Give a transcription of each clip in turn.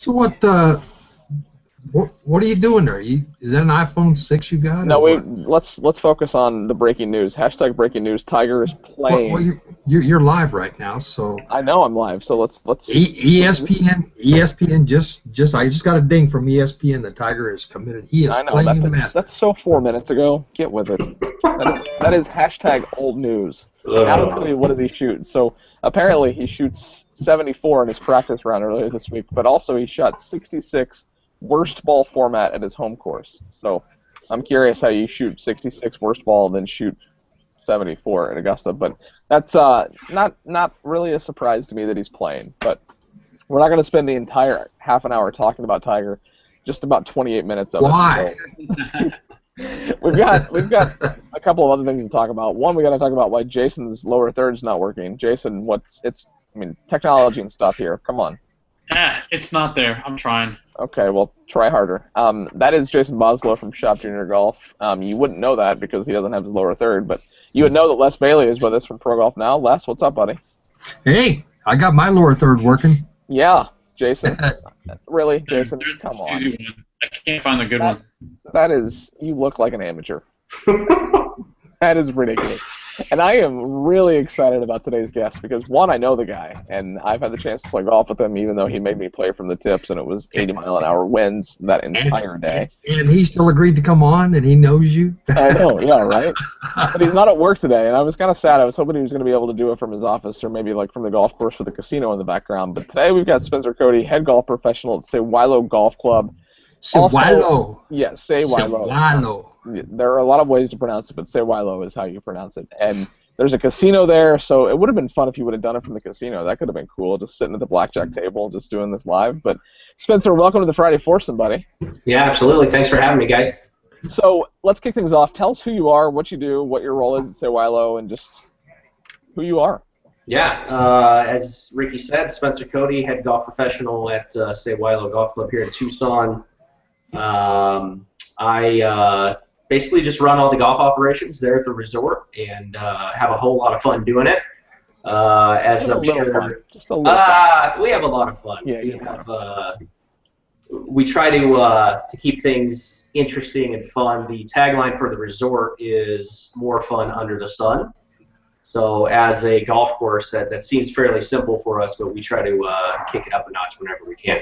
So what are you doing there? Is that an iPhone 6 you got? No, let's focus on the breaking news. Hashtag breaking news. Tiger is playing. Well, you're live right now, so. I know I'm live, so let's. ESPN just I just got a ding from ESPN that Tiger is committed. He is playing in the Masters. That's so 4 minutes ago. Get with it. That is hashtag old news. Now it's gonna be what does he shoot? So apparently he shoots 74 in his practice round earlier this week, but also he shot 66. Worst ball format at his home course. So I'm curious how you shoot 66 worst ball and then shoot 74 at Augusta. But that's not really a surprise to me that he's playing. But we're not going to spend the entire half an hour talking about Tiger. Just about 28 minutes of it. Why? So we've got a couple of other things to talk about. One, we got to talk about why Jason's lower third's not working. Jason, technology and stuff here. Come on. It's not there. I'm trying. Okay, well, try harder. That is Jason Boslow from Shop Junior Golf. You wouldn't know that because he doesn't have his lower third, but you would know that Les Bailey is with us from Pro Golf Now. Les, what's up, buddy? Hey, I got my lower third working. Yeah, Jason. Really, Jason? Come on. Easy one. I can't find the good one. That is, you look like an amateur. That is ridiculous. And I am really excited about today's guest because, one, I know the guy, and I've had the chance to play golf with him even though he made me play from the tips, and it was 80-mile-an-hour winds that entire day. And he still agreed to come on, and he knows you. I know, yeah, right? But he's not at work today, and I was kind of sad. I was hoping he was going to be able to do it from his office or maybe like from the golf course with the casino in the background. But today we've got Spencer Cody, head golf professional at Sewailo Golf Club. Sewailo. Yes, Sewailo. Sewailo. There are a lot of ways to pronounce it, but Sewailo is how you pronounce it. And there's a casino there, so it would have been fun if you would have done it from the casino. That could have been cool, just sitting at the blackjack table, just doing this live. But Spencer, welcome to the Friday Foursome, buddy. Yeah, absolutely. Thanks for having me, guys. So let's kick things off. Tell us who you are, what you do, what your role is at Sewailo, and just who you are. Yeah, as Ricky said, Spencer Cody, head golf professional at Sewailo Golf Club here in Tucson. I basically just run all the golf operations there at the resort and have a whole lot of fun doing it. As I'm sure, just a little fun. We have a lot of fun. Yeah, we try to keep things interesting and fun. The tagline for the resort is more fun under the sun. So as a golf course, that seems fairly simple for us, but we try to kick it up a notch whenever we can.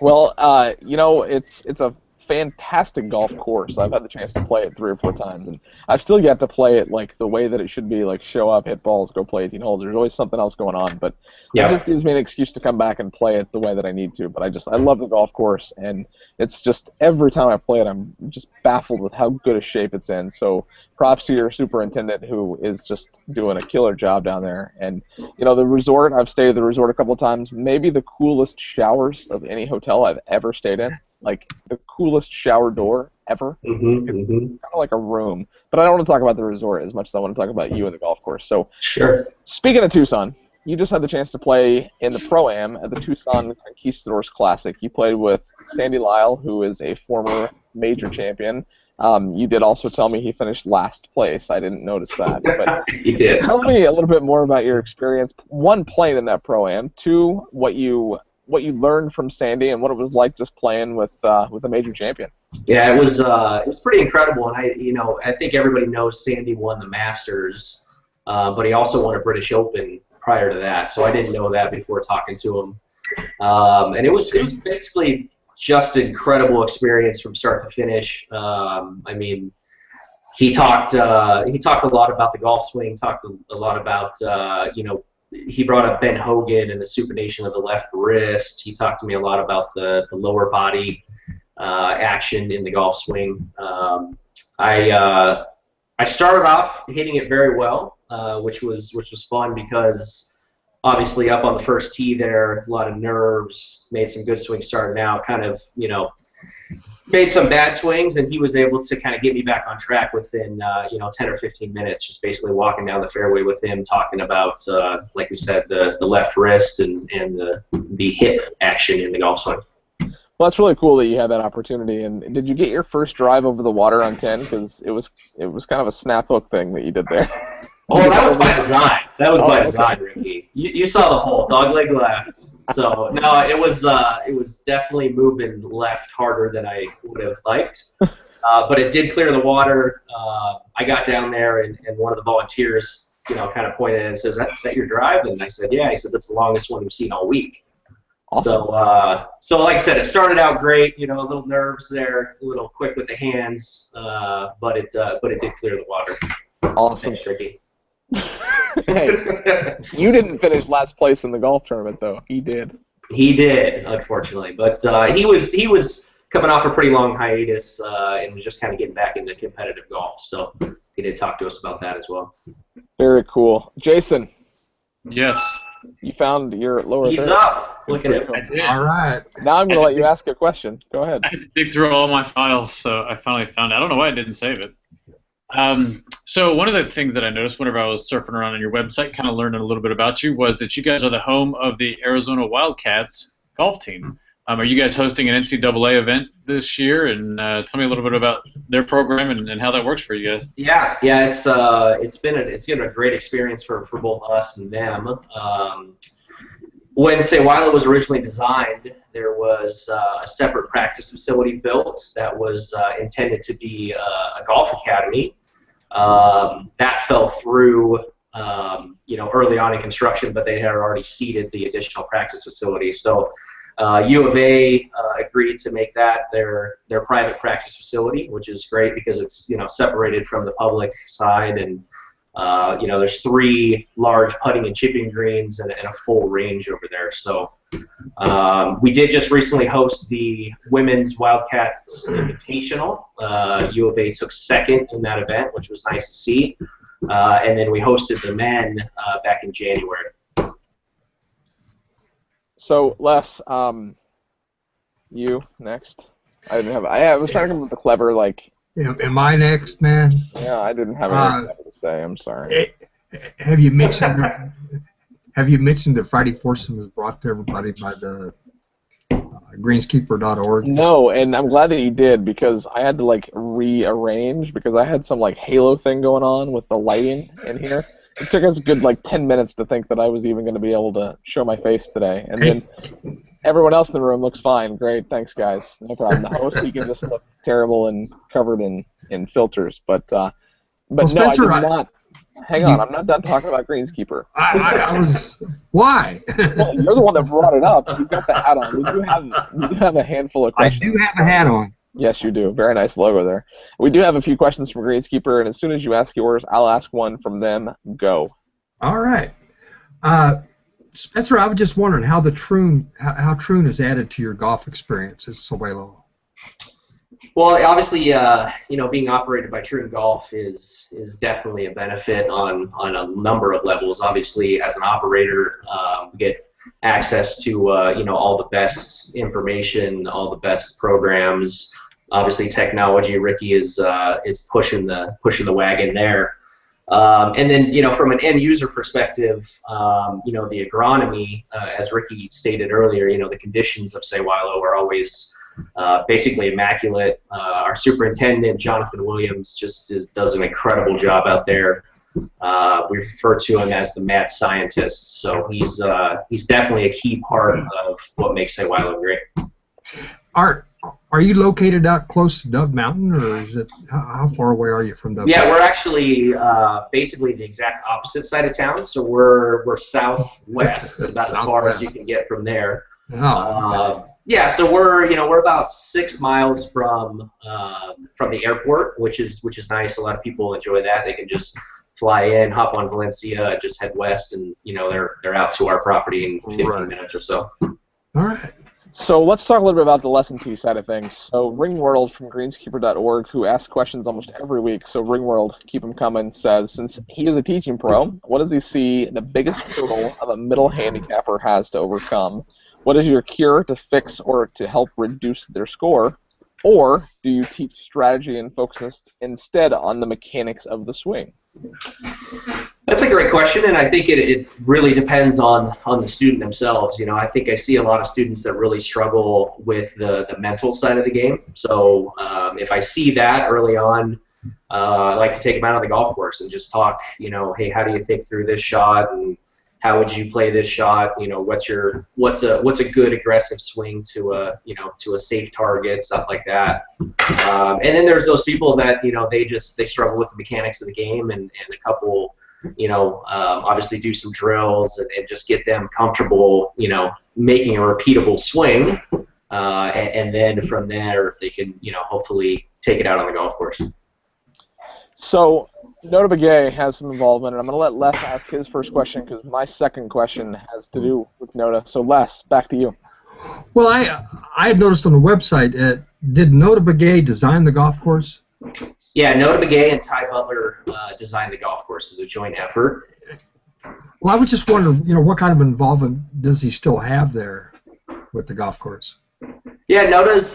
Well, it's a fantastic golf course. I've had the chance to play it 3 or 4 times, and I've still yet to play it like the way that it should be, like show up, hit balls, go play 18 holes. There's always something else going on, but it just gives me an excuse to come back and play it the way that I need to. But I love the golf course, and it's just every time I play it, I'm just baffled with how good a shape it's in. So props to your superintendent who is just doing a killer job down there. And the resort, I've stayed at the resort a couple of times, maybe the coolest showers of any hotel I've ever stayed in. Like the coolest shower door ever. It's kind of like a room. But I don't want to talk about the resort as much as I want to talk about you and the golf course. So, sure. Speaking of Tucson, you just had the chance to play in the Pro-Am at the Tucson Conquistadors Classic. You played with Sandy Lyle, who is a former major champion. You did also tell me he finished last place. I didn't notice that. But he did. Tell me a little bit more about your experience. 1, playing in that Pro-Am. 2, what you learned from Sandy and what it was like just playing with a major champion. Yeah, it was pretty incredible, and I think everybody knows Sandy won the Masters, but he also won a British Open prior to that, so I didn't know that before talking to him. And it was basically just an incredible experience from start to finish. He talked a lot about the golf swing, talked a lot about he brought up Ben Hogan and the supination of the left wrist. He talked to me a lot about the lower body action in the golf swing. I started off hitting it very well, which was fun because obviously up on the first tee there, a lot of nerves, made some good swings starting out, kind of, made some bad swings, and he was able to kind of get me back on track within 10 or 15 minutes, just basically walking down the fairway with him, talking about, like we said, the left wrist and the hip action in the golf swing. Well, that's really cool that you had that opportunity. And did you get your first drive over the water on 10? Because it was kind of a snap hook thing that you did there. Oh, that was by design. That was by design, Ricky. You saw the hole, dog leg left. So no, it was definitely moving left harder than I would have liked. But it did clear the water. I got down there, and one of the volunteers, kind of pointed and says, "Is that your drive?" And I said, "Yeah." He said, "That's the longest one we've seen all week." Awesome. So like I said, it started out great. A little nerves there, a little quick with the hands, but it did clear the water. Awesome. Thanks, Ricky. Hey, you didn't finish last place in the golf tournament, though. He did. He did, unfortunately, but he was coming off a pretty long hiatus and was just kind of getting back into competitive golf. So he did talk to us about that as well. Very cool. Jason. Yes. You found your lower He's third. up. Look at it. I did. All right. Now I'm going to let you ask a question. Go ahead. I had to dig through all my files, so I finally found it. I don't know why I didn't save it. So one of the things that I noticed whenever I was surfing around on your website, kind of learning a little bit about you, was that you guys are the home of the Arizona Wildcats golf team. Are you guys hosting an NCAA event this year? And tell me a little bit about their program and how that works for you guys. Yeah, it's been a great experience for both us and them. When Sewailo was originally designed, there was a separate practice facility built that was intended to be a golf academy. That fell through, early on in construction, but they had already seeded the additional practice facility. So U of A agreed to make that their private practice facility, which is great because it's separated from the public side, and there's 3 large putting and chipping greens and a full range over there. So we did just recently host the Women's Wildcats Invitational. U of A took second in that event, which was nice to see. And then we hosted the men back in January. So, Les, you next. I was trying to come up with a clever, Am I next, man? Yeah, I didn't have anything to say. I'm sorry. Have you mentioned that Friday Foursome is brought to everybody by the greenskeeper.org? No, and I'm glad that you did, because I had to rearrange because I had some halo thing going on with the lighting in here. It took us a good 10 minutes to think that I was even going to be able to show my face today, and then everyone else in the room looks fine. Great, thanks guys, no problem. The host, he can just look terrible and covered in filters, but Spencer, no, I did not. Hang on, I'm not done talking about Greenskeeper. I was. Why? Well, you're the one that brought it up. You've got the hat on. We do have a handful of questions. I do have a hat on. Yes, you do. Very nice logo there. We do have a few questions from Greenskeeper, and as soon as you ask yours, I'll ask one from them. Go. All right. Spencer, I was just wondering how Troon is added to your golf experience at Sewailo. Well, obviously, being operated by Troon Golf is definitely a benefit on a number of levels. Obviously, as an operator, we get access to all the best information, all the best programs. Obviously, technology. Ricky is pushing the wagon there. And then, from an end user perspective, the agronomy, as Ricky stated earlier, the conditions of Sewailo are always basically immaculate. Our superintendent, Jonathan Williams, does an incredible job out there. We refer to him as the mad scientist, so he's definitely a key part of what makes Sewailo great. Are you located out close to Dove Mountain, or is it how far away are you from Dove Mountain? Yeah, we're actually basically the exact opposite side of town, so we're southwest. It's about as far as you can get from there. Oh. Yeah, so we're about 6 miles from the airport, which is nice. A lot of people enjoy that. They can just fly in, hop on Valencia, just head west, and they're out to our property in 15 minutes or so. All right. So let's talk a little bit about the lesson tee side of things. So Ringworld from greenskeeper.org, who asks questions almost every week, so Ringworld, keep him coming, says, since he is a teaching pro, what does he see the biggest hurdle of a middle handicapper has to overcome? What is your cure to fix or to help reduce their score? Or do you teach strategy and focus instead on the mechanics of the swing? That's a great question, and I think it really depends on the student themselves. I think I see a lot of students that really struggle with the mental side of the game. So if I see that early on, I like to take them out on the golf course and just talk, hey, how do you think through this shot, and how would you play this shot? What's a good aggressive swing to a safe target, stuff like that. And then there's those people that they struggle with the mechanics of the game, and a couple obviously do some drills and just get them comfortable making a repeatable swing, and then from there they can hopefully take it out on the golf course. So Notah Begay has some involvement, and I'm going to let Les ask his first question because my second question has to do with Notah. So Les, back to you. Well, I had noticed on the website, did Notah Begay design the golf course? Yeah, Notah Begay and Ty Butler designed the golf course as a joint effort. Well, I was just wondering, what kind of involvement does he still have there with the golf course? Yeah, Notah's,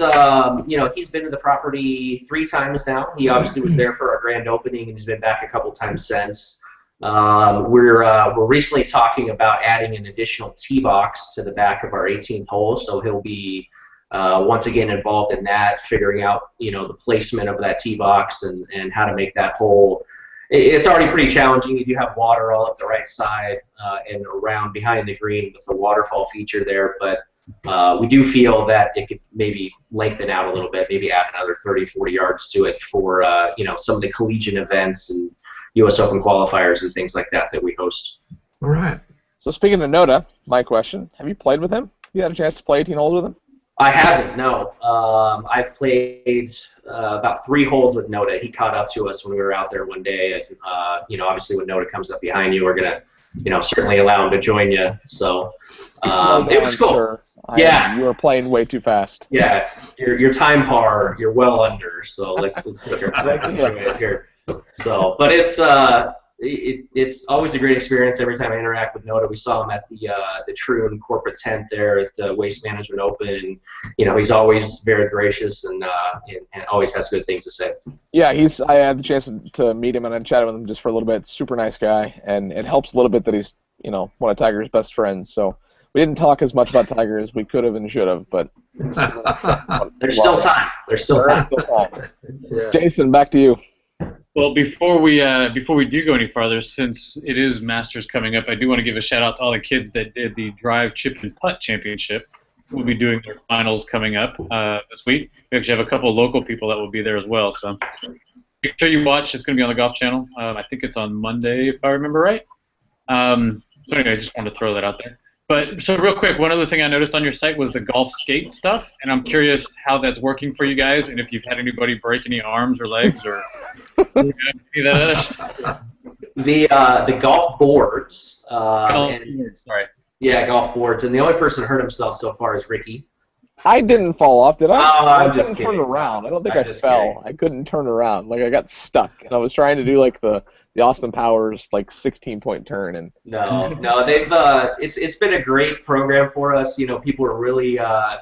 he's been to the property 3 times now. He obviously was there for our grand opening, and he's been back a couple times since. We're recently talking about adding an additional tee box to the back of our 18th hole, so he'll be once again involved in that, figuring out the placement of that tee box and how to make that hole. It's already pretty challenging. You do have water all up the right side and around behind the green with the waterfall feature there, but we do feel that it could maybe lengthen out a little bit, maybe add another 30, 40 yards to it for some of the collegiate events and U.S. Open qualifiers and things like that we host. All right. So speaking of Notah, my question, have you played with him? Have you had a chance to play 18 holes with him? I haven't, no. I've played about 3 holes with Notah. He caught up to us when we were out there one day. Obviously when Notah comes up behind you, we're going to, certainly allow him to join you. So it was cool. Sure. Yeah. You were playing way too fast. Yeah. Your time par, you're well under. So let's take our time and enjoy it here. So, but it's always a great experience every time I interact with Notah. We saw him at the Troon corporate tent there at the Waste Management Open. He's always very gracious and always has good things to say. Yeah, I had the chance to meet him and I chatted with him just for a little bit. Super nice guy, and it helps a little bit that he's one of Tiger's best friends. So we didn't talk as much about Tiger as we could have and should have, but there's still time. There's still time. Yeah. Jason, back to you. Well, before we do go any farther, since it is Masters coming up, I do want to give a shout out to all the kids that did the Drive, Chip, and Putt Championship. We'll be doing their finals coming up this week. We actually have a couple of local people that will be there as well. So make sure you watch. It's going to be on the Golf Channel. I think it's on Monday, if I remember right. So anyway, I just wanted to throw that out there. But so real quick, one other thing I noticed on your site was the golf skate stuff, and I'm curious how that's working for you guys, and if you've had anybody break any arms or legs or any of that other stuff. The golf boards. Sorry. Yeah, golf boards, and the only person who hurt himself so far is Ricky. I didn't fall off, did I? Oh, I just couldn't kidding. turn around. I don't think I'm I just fell. kidding. I couldn't turn around. Like I got stuck, and I was trying to do like the Austin Powers 16-point turn, and No, they've it's been a great program for us. People are really a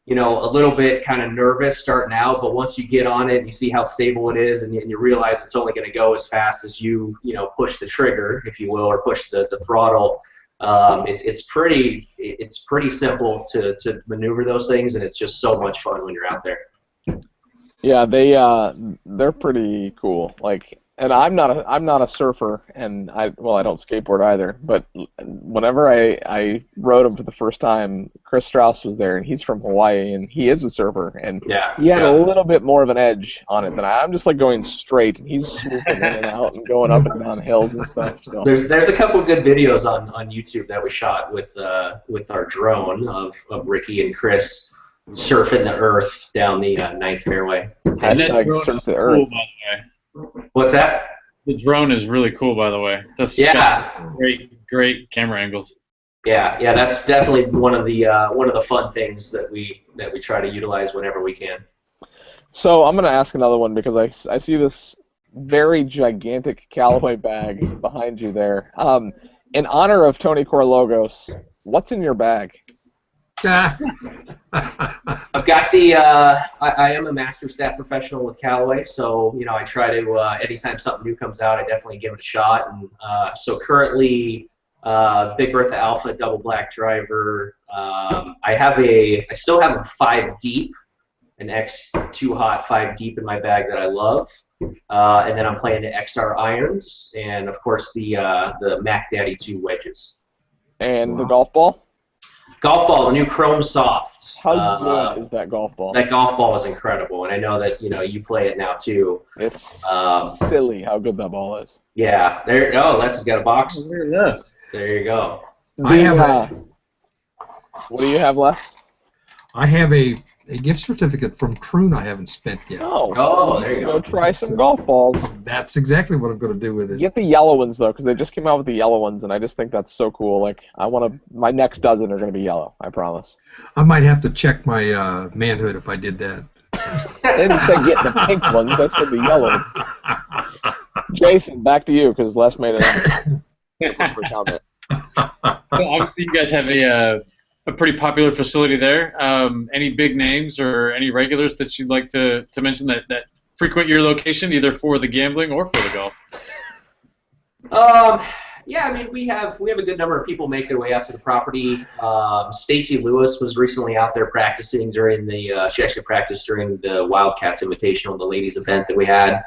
little bit kind of nervous starting out, but once you get on it, and you see how stable it is, and you realize it's only going to go as fast as you push the trigger, if you will, or push the throttle. It's pretty simple to maneuver those things, and it's just so much fun when you're out there. yeah, they're pretty cool. And I'm not a surfer, and I don't skateboard either. But whenever I rode him for the first time, Chris Strauss was there, and he's from Hawaii, and he is a surfer, and he had a little bit more of an edge on it than I'm just going straight, and he's swooping in and out and going up and down hills and stuff. So there's a couple of good videos on YouTube that we shot with our drone of Ricky and Chris surfing the earth down the ninth fairway. Hashtag surf the earth. Cool, by the way. What's that? The drone is really cool, by the way. That's great camera angles. Yeah, that's definitely one of the fun things that we try to utilize whenever we can. So I'm gonna ask another one because I see this very gigantic Callaway bag behind you there. In honor of Tony Korologos, what's in your bag? I've got I am a master staff professional with Callaway, so I try to anytime something new comes out, I definitely give it a shot. And so currently, Big Bertha Alpha double black driver. I still have a 5 deep, an X2 Hot 5 deep in my bag that I love, and then I'm playing the XR irons, and of course the Mac Daddy 2 wedges. And the golf ball? Golf ball, the new Chrome Soft. How good is that golf ball? That golf ball is incredible, and I know that you play it now too. It's silly how good that ball is. Yeah, there. Oh, Les has got a box. Yes. There you go. I have what do you have, Les? I have a gift certificate from Troon I haven't spent yet. Oh, there you go. Go try some golf balls. That's exactly what I'm going to do with it. Get the yellow ones though, because they just came out with the yellow ones, and I just think that's so cool. Like my next dozen are going to be yellow. I promise. I might have to check my manhood if I did that. I didn't say get the pink ones. I said the yellow ones. Jason, back to you, because Les made a comment. Well, obviously, you guys have a pretty popular facility there. Any big names or any regulars that you'd like to mention that frequent your location, either for the gambling or for the golf? Yeah, I mean, we have a good number of people make their way out to the property. Stacy Lewis was recently out there practicing during she actually practiced during the Wildcats Invitational, the ladies event that we had.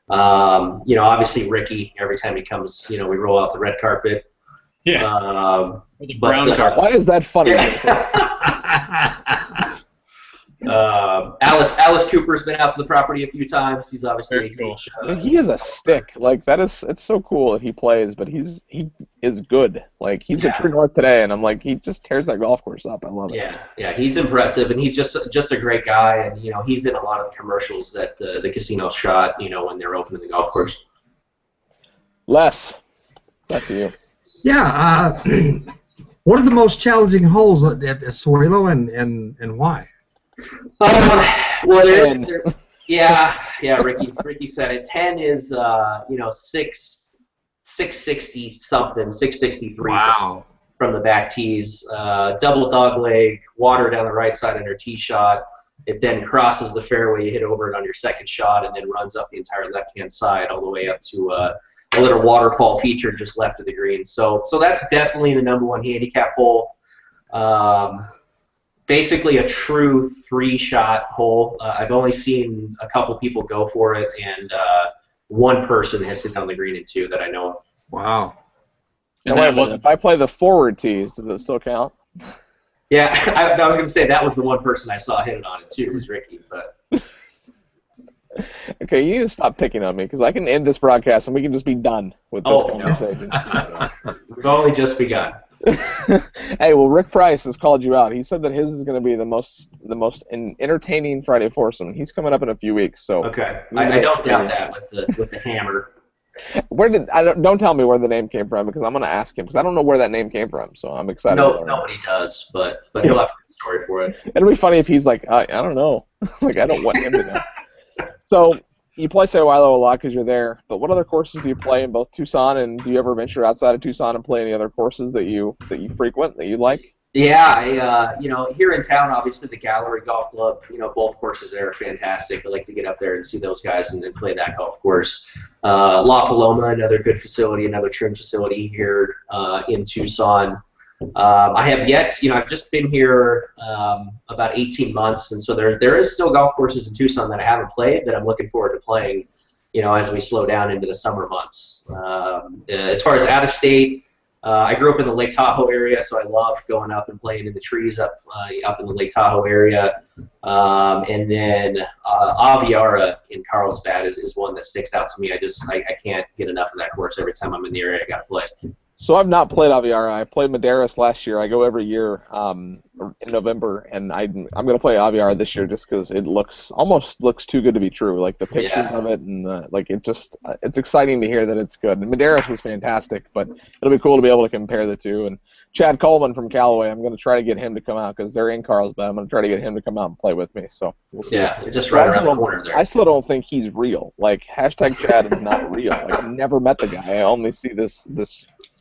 Obviously Ricky, every time he comes, we roll out the red carpet. Yeah. The brown carpet. Why is that funny? Alice Cooper's been out to the property a few times. He's obviously cool. He is a stick. Like it's so cool that he plays, but he is good. Like he's at True North today, and I'm like, he just tears that golf course up. I love it. Yeah, he's impressive, and he's just a great guy, and he's in a lot of the commercials that the casino shot, when they're opening the golf course. Les, back to you. Yeah. What are the most challenging holes at Sewailo, and why? Well, Ricky said it. 10 is 660 something, 663. Wow. From the back tees, double dog leg, water down the right side on your tee shot. It then crosses the fairway, you hit over it on your second shot, and then runs up the entire left-hand side all the way up to a little waterfall feature just left of the green. So that's definitely the number one handicap hole. Basically a true 3-shot hole. I've only seen a couple people go for it, and one person has hit on the green in 2 that I know of. Wow. And if I play the forward tees, does it still count? Yeah, I was going to say that was the one person I saw hit it on it too, was Ricky. But okay, you need to stop picking on me, because I can end this broadcast and we can just be done with this conversation. No. We've only just begun. Hey, well, Rick Price has called you out. He said that his is going to be the most entertaining Friday Foursome. He's coming up in a few weeks, so okay. I don't doubt that with the hammer. Don't tell me where the name came from, because I'm going to ask him, because I don't know where that name came from. So I'm excited. Nobody does, but he'll have a story for it. It'll be funny if he's like, I don't know, like I don't want him to know. So you play Sewailo a lot because you're there, but what other courses do you play in both Tucson, and do you ever venture outside of Tucson and play any other courses that you frequent that you like? Yeah, here in town, obviously the Gallery Golf Club, both courses there are fantastic. I like to get up there and see those guys and play that golf course. La Paloma, another good facility, another trim facility here in Tucson. I have yet, I've just been here about 18 months, and so there is still golf courses in Tucson that I haven't played that I'm looking forward to playing, as we slow down into the summer months. As far as out of state, I grew up in the Lake Tahoe area, so I love going up and playing in the trees up in the Lake Tahoe area. And then Aviara in Carlsbad is one that sticks out to me. I can't get enough of that course. Every time I'm in the area, I got to play. So I've not played Aviara. I played Madeiras last year. I go every year in November, and I'm going to play Aviara this year just because it almost looks too good to be true. Like the pictures of it, and it's exciting to hear that it's good. And Madeiras was fantastic, but it'll be cool to be able to compare the two. And Chad Coleman from Callaway, I'm going to try to get him to come out because they're in Carlsbad. I'm going to try to get him to come out and play with me. So we'll see. Yeah, just right around the corner there. I still don't think he's real. Like #Chad is not real. Like I've never met the guy. I only see the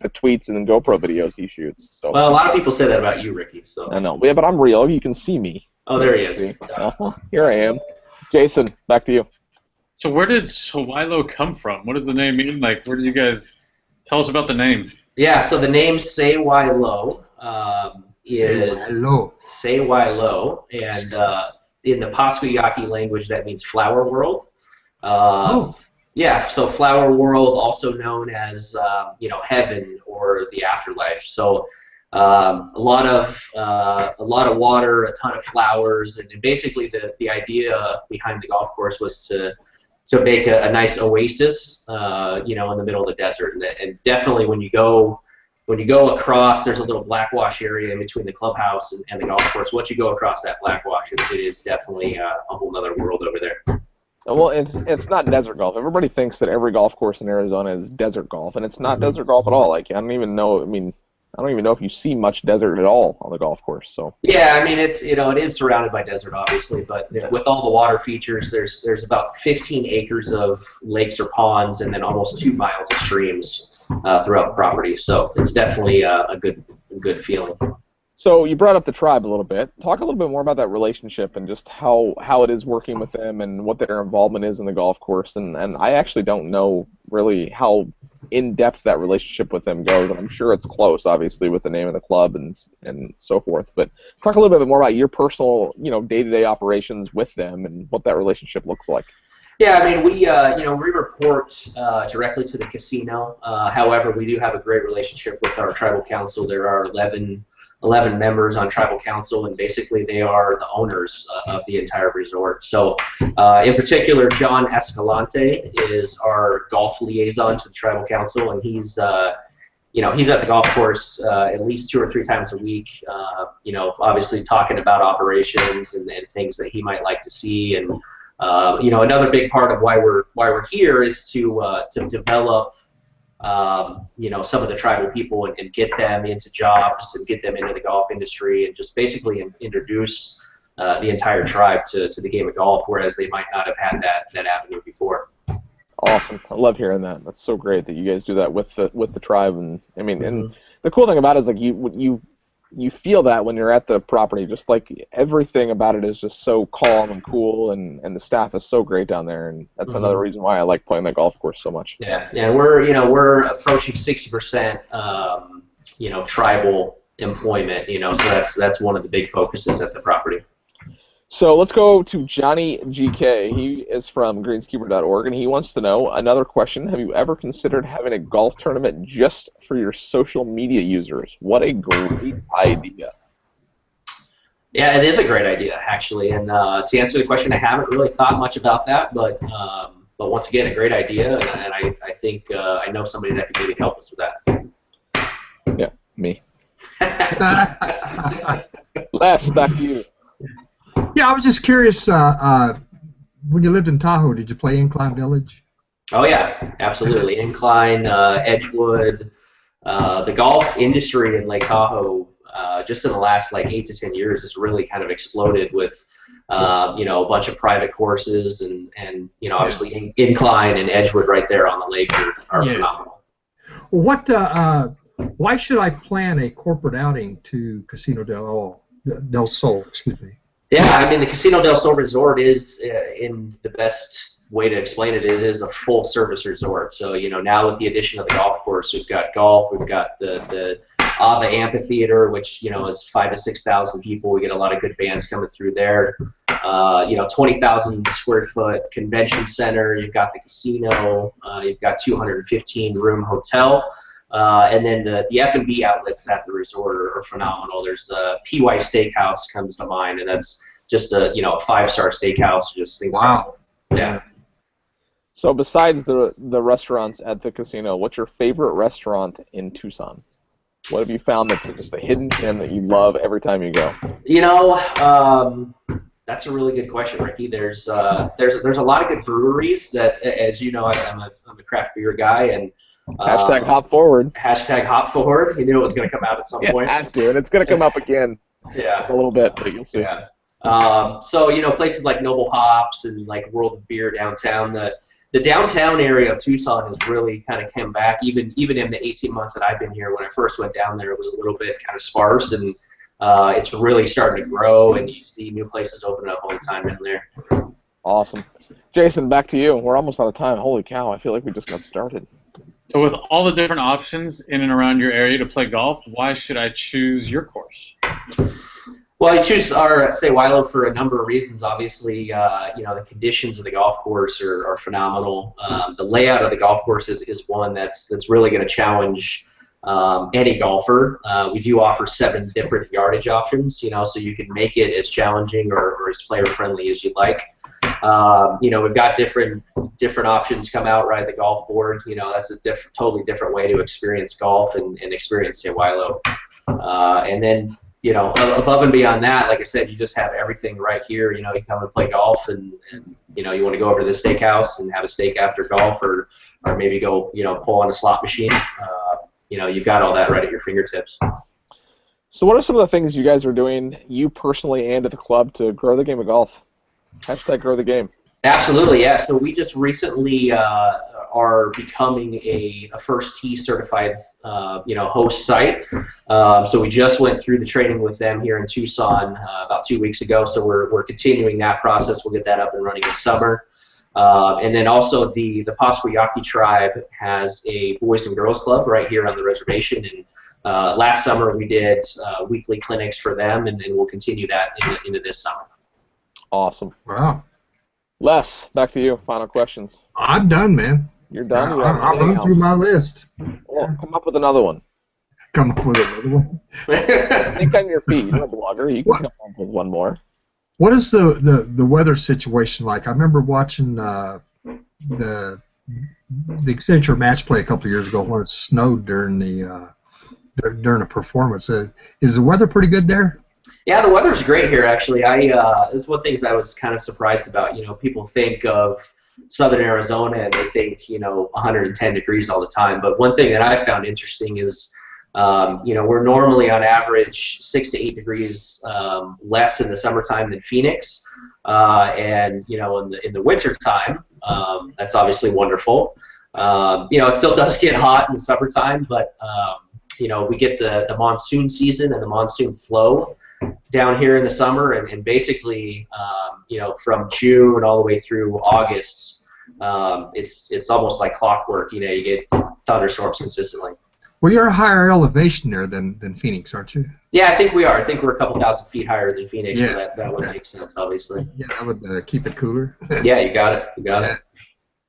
tweets and GoPro videos he shoots. So. Well, a lot of people say that about you, Ricky. So. I know. Yeah, but I'm real. You can see me. Oh, there he is. Here I am. Jason, back to you. So where did Sewailo come from? What does the name mean? Like, where did you guys tell us about the name? Yeah, so the name Sewailo is Sewailo, and in the Pasquayaki language that means flower world. Yeah, so flower world, also known as heaven or the afterlife. So A lot of water, a ton of flowers, and basically the idea behind the golf course was to make a nice oasis, in the middle of the desert. And definitely when you go across, there's a little blackwash area in between the clubhouse and the golf course. Once you go across that blackwash, it is definitely a whole other world over there. Well, it's not desert golf. Everybody thinks that every golf course in Arizona is desert golf, and it's not desert golf at all. Like, I don't even know if you see much desert at all on the golf course. So yeah, I mean it is surrounded by desert, obviously, but with all the water features, there's about 15 acres of lakes or ponds, and then almost 2 miles of streams throughout the property. So it's definitely a good feeling. So you brought up the tribe a little bit. Talk a little bit more about that relationship and just how it is working with them and what their involvement is in the golf course. And I actually don't know really how in-depth that relationship with them goes, and I'm sure it's close, obviously, with the name of the club and so forth. But talk a little bit more about your personal, day-to-day operations with them and what that relationship looks like. Yeah, I mean, we report directly to the casino. However, we do have a great relationship with our tribal council. There are 11 members on tribal council, and basically they are the owners of the entire resort. So in particular, John Escalante is our golf liaison to the tribal council, and he's at the golf course at least 2 or 3 times a week, obviously talking about operations and things that he might like to see. And another big part of why we're here is to develop some of the tribal people and get them into jobs and get them into the golf industry, and just basically introduce the entire tribe to the game of golf, whereas they might not have had that avenue before. Awesome. I love hearing that. That's so great that you guys do that with the tribe. And I mean, and the cool thing about it is, like, you feel that when you're at the property, just like everything about it is just so calm and cool, and the staff is so great down there, and that's another reason why I like playing that golf course so much. Yeah, we're approaching 60% tribal employment, so that's one of the big focuses at the property. So let's go to Johnny GK. He is from greenskeeper.org, and he wants to know another question. Have you ever considered having a golf tournament just for your social media users? What a great idea. Yeah, it is a great idea, actually. And to answer the question, I haven't really thought much about that, but once again, a great idea, and I think I know somebody that could maybe help us with that. Yeah, me. Les, back to you. Yeah, I was just curious, when you lived in Tahoe, did you play Incline Village? Oh, yeah, absolutely. Incline, Edgewood, the golf industry in Lake Tahoe, just in the last 8 to 10 years, has really kind of exploded with, a bunch of private courses, and obviously Incline and Edgewood right there on the lake are phenomenal. Well, why should I plan a corporate outing to Casino del Sol, excuse me? Yeah, I mean, the Casino del Sol resort is, in the best way to explain it, is a full-service resort. So, now with the addition of the golf course, we've got golf, we've got the Ava Amphitheater, which, is 5,000 to 6,000 people. We get a lot of good bands coming through there. 20,000 square foot convention center. You've got the casino. You've got 215-room hotel. And then the F&B outlets at the resort are phenomenal. There's the PY Steakhouse comes to mind, and that's just a 5-star steakhouse. Just think wow. Yeah. So besides the restaurants at the casino, what's your favorite restaurant in Tucson? What have you found that's just a hidden gem that you love every time you go? That's a really good question, Ricky. There's a lot of good breweries that, as you know, I'm a craft beer guy, and hashtag hop forward. Hashtag hop forward. You knew it was going to come out at some point. Had to, and it's going to come up again. Yeah, a little bit, but you'll see. Yeah. So places like Noble Hops and World of Beer downtown. The downtown area of Tucson has really kind of come back. Even in the 18 months that I've been here, when I first went down there, it was a little bit kind of sparse, and it's really starting to grow, and you see new places open up all the time in there. Awesome. Jason, back to you. We're almost out of time. Holy cow, I feel like we just got started. So with all the different options in and around your area to play golf, why should I choose your course? Well, I choose our Sewailo for a number of reasons. Obviously, the conditions of the golf course are phenomenal. The layout of the golf course is one that's really going to challenge any golfer. We do offer 7 different yardage options, you know, so you can make it as challenging or as player friendly as you like. You know, we've got different options come out, ride the golf board. You know, that's a totally different way to experience golf and experience Sewailo. And then, you know, above and beyond that, like I said, you just have everything right here. You know, you come and play golf, and you know, you want to go over to the steakhouse and have a steak after golf, or maybe go, you know, pull on a slot machine. You know, you've got all that right at your fingertips. So what are some of the things you guys are doing, you personally and at the club, to grow the game of golf? Hashtag grow the game. Absolutely, yeah. So we just recently are becoming a First Tee certified, you know, host site. So we just went through the training with them here in Tucson about 2 weeks ago. So we're continuing that process. We'll get that up and running this summer. And then also the Pasquayaki tribe has a boys and girls club right here on the reservation. And last summer we did weekly clinics for them, and we'll continue that into this summer. Awesome. Wow. Les, back to you. Final questions. I'm done, man. You're done? I'll run through my list. Well, come up with another one. Come up with another one. Think on your feet. You're a blogger. You can come up with one more. What is the weather situation like? I remember watching the Accenture match play a couple of years ago when it snowed during a performance. Is the weather pretty good there? Yeah, the weather's great here, actually. It's one of the things I was kind of surprised about. You know, people think of southern Arizona and they think, you know, 110 degrees all the time. But one thing that I found interesting is, you know, we're normally on average 6 to 8 degrees less in the summertime than Phoenix. And, you know, in the winter time, that's obviously wonderful. You know, it still does get hot in the summertime, but, you know, we get the monsoon season and the monsoon flow down here in the summer, and basically, you know, from June all the way through August, it's almost like clockwork. You know, you get thunderstorms consistently. Well, you're a higher elevation there than Phoenix, aren't you? Yeah, I think we are. I think we're a couple thousand feet higher than Phoenix, Yeah. so that would make sense, obviously. Yeah, that would keep it cooler. Yeah, you got it. You got it.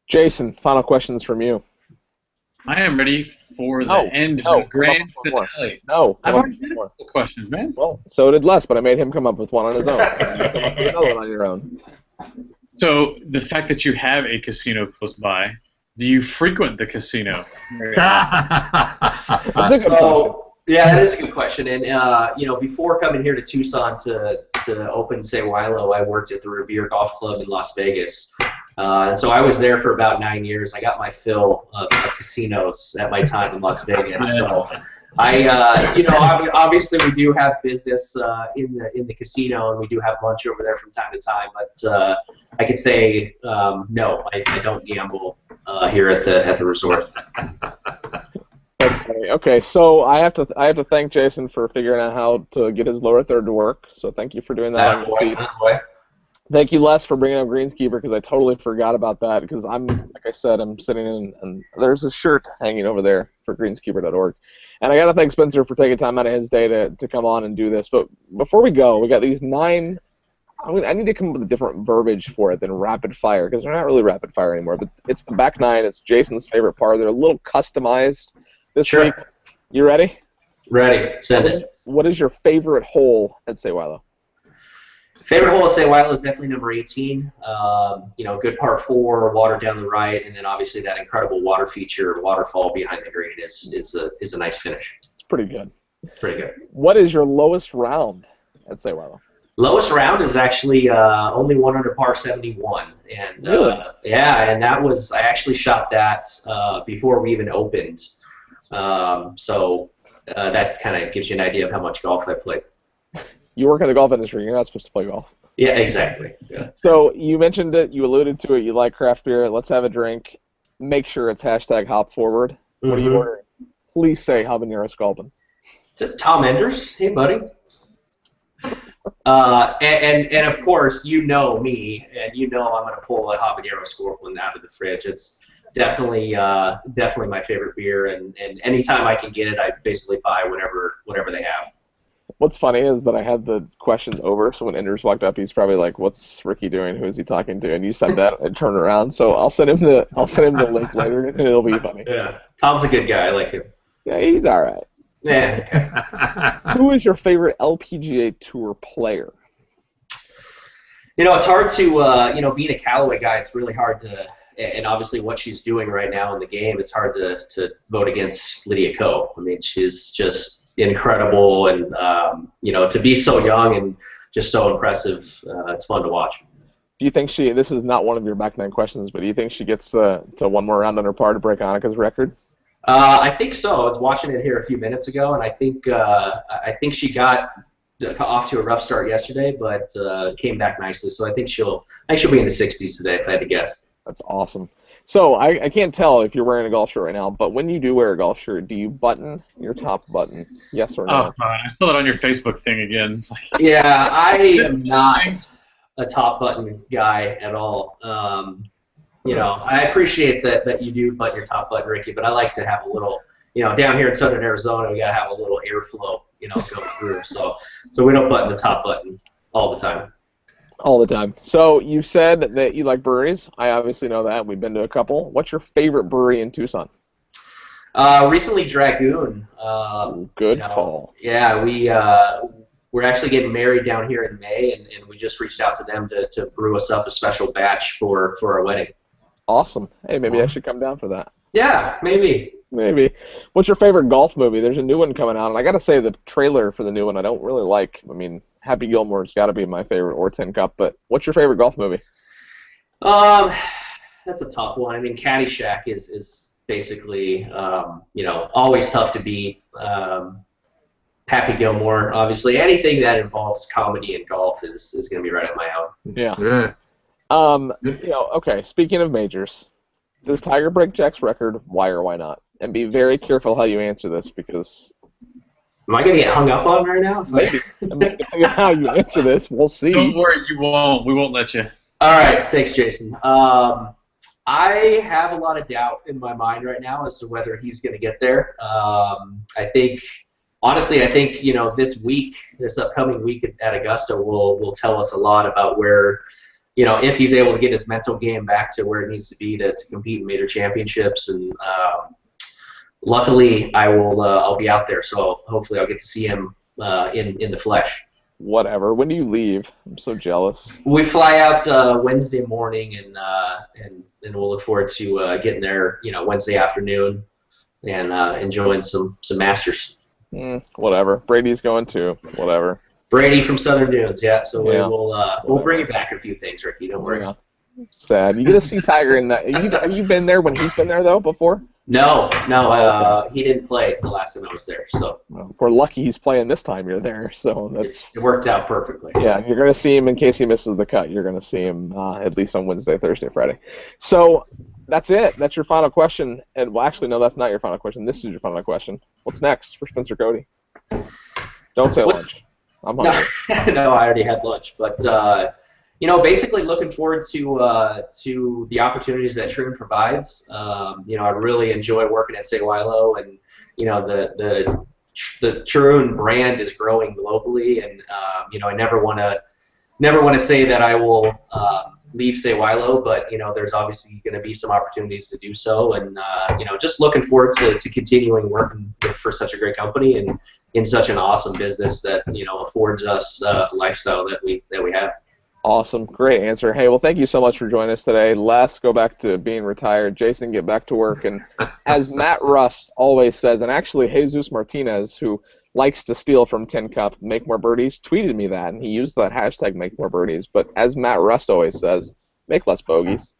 Jason, final questions from you. I am ready for the end of the grand finale. No, I've already had a couple questions, man. Well, so did Les, but I made him come up with one on his own. You come up with another one on your own. So the fact that you have a casino close by, do you frequent the casino? That's a good question. Yeah, that is a good question. And you know, before coming here to Tucson to open Sewailo, I worked at the Brewery Golf Club in Las Vegas. And so I was there for about 9 years. I got my fill of casinos at my time in Las Vegas. So I, you know, obviously we do have business in the casino, and we do have lunch over there from time to time. But I could say no, I don't gamble here at the resort. That's funny. Okay, so I have to thank Jason for figuring out how to get his lower third to work. So thank you for doing that on your feet. Thank you, Les, for bringing up Greenskeeper, because I totally forgot about that. Because like I said, I'm sitting in, and there's a shirt hanging over there for greenskeeper.org. And I got to thank Spencer for taking time out of his day to come on and do this. But before we go, we got these 9. I need to come up with a different verbiage for it than rapid fire, because they're not really rapid fire anymore. But it's the back 9. It's Jason's favorite part. They're a little customized this week. You ready? Ready. Send it. What is your favorite hole at Sewailo? Favorite hole at Sewailo is definitely number 18. You know, good par 4, water down the right, and then obviously that incredible water feature, waterfall behind the green is a nice finish. It's pretty good. Pretty good. What is your lowest round at Sewailo? Lowest round is actually only 1 under par 71, and really? Yeah, and that was, I actually shot that before we even opened. So that kind of gives you an idea of how much golf I played. You work in the golf industry. You're not supposed to play golf. Yeah, exactly. Yeah. So you mentioned it. You alluded to it. You like craft beer. Let's have a drink. Make sure it's #HopForward. What are you ordering? Please say habanero sculpin. Is it Tom Enders? Hey, buddy. And of course, you know me, and you know I'm going to pull a habanero sculpin out of the fridge. It's definitely my favorite beer, and anytime I can get it, I basically buy whatever they have. What's funny is that I had the questions over, so when Enders walked up, he's probably like, "What's Ricky doing? Who is he talking to?" And you said that and turned around. So I'll send him the link later, and it'll be funny. Yeah, Tom's a good guy. I like him. Yeah, he's all right. Yeah. Who is your favorite LPGA Tour player? It's hard to, being a Callaway guy, it's really hard to, and obviously what she's doing right now in the game, it's hard to vote against Lydia Ko. I mean, she's just incredible, and, to be so young and just so impressive, it's fun to watch. Do you think this is not one of your back nine questions, but do you think she gets to one more round on her par to break Annika's record? I think so. I was watching it here a few minutes ago, and I think she got off to a rough start yesterday, but came back nicely. So I think she'll be in the 60s today, if I had to guess. That's awesome. So I can't tell if you're wearing a golf shirt right now, but when you do wear a golf shirt, do you button your top button? Yes or no? Oh, I saw that on your Facebook thing again. Yeah, I am not a top button guy at all. I appreciate that you do button your top button, Ricky, but I like to have a little, down here in southern Arizona, we gotta have a little airflow, go through. So we don't button the top button all the time. All the time. So you said that you like breweries. I obviously know that. We've been to a couple. What's your favorite brewery in Tucson? Recently, Dragoon. Good call. Yeah, we're actually getting married down here in May, and we just reached out to them to brew us up a special batch for our wedding. Awesome. Hey, maybe I should come down for that. Yeah, maybe. Maybe. What's your favorite golf movie? There's a new one coming out, and I got to say the trailer for the new one I don't really like. I mean, Happy Gilmore's got to be my favorite, or Tin Cup, but what's your favorite golf movie? That's a tough one. I mean, Caddyshack is basically, always tough to beat. Happy Gilmore, obviously. Anything that involves comedy and golf is going to be right up my alley. Yeah. Okay, speaking of majors, does Tiger break Jack's record? Why or why not? And be very careful how you answer this, because... Am I going to get hung up on right now? Maybe. How you answer this, we'll see. Don't worry, you won't. We won't let you. All right, thanks, Jason. I have a lot of doubt in my mind right now as to whether he's going to get there. Honestly, I think this upcoming week at Augusta will tell us a lot about where, if he's able to get his mental game back to where it needs to be to compete in major championships. And luckily, I'll be out there, so hopefully I'll get to see him in the flesh. Whatever. When do you leave? I'm so jealous. We fly out Wednesday morning, and we'll look forward to getting there, Wednesday afternoon, and enjoying some Masters. Whatever. Brady's going too. Whatever. Brady from Southern Dunes, yeah. So we'll bring you back a few things, Ricky. Don't worry. Yeah. Sad. You get to see Tiger in that. Have you been there when he's been there though before? No. He didn't play the last time I was there. So we're lucky he's playing this time. You're there, so it worked out perfectly. Yeah, you're gonna see him in case he misses the cut. You're gonna see him at least on Wednesday, Thursday, Friday. So that's it. That's your final question. And well, actually, no, that's not your final question. This is your final question. What's next for Spencer Cody? Don't say lunch. I'm hungry. No, I already had lunch, but basically looking forward to the opportunities that Troon provides. I really enjoy working at Sewailo, and the Troon brand is growing globally, and I never want to say that I will leave Sewailo, but there's obviously going to be some opportunities to do so, and just looking forward to continuing working for such a great company and in such an awesome business that affords us a lifestyle that we have. Awesome. Great answer. Hey, well, thank you so much for joining us today. Les, go back to being retired. Jason, get back to work. And as Matt Rust always says, and actually Jesus Martinez, who likes to steal from Tin Cup, Make More Birdies, tweeted me that, and he used that hashtag Make More Birdies. But as Matt Rust always says, make less bogeys.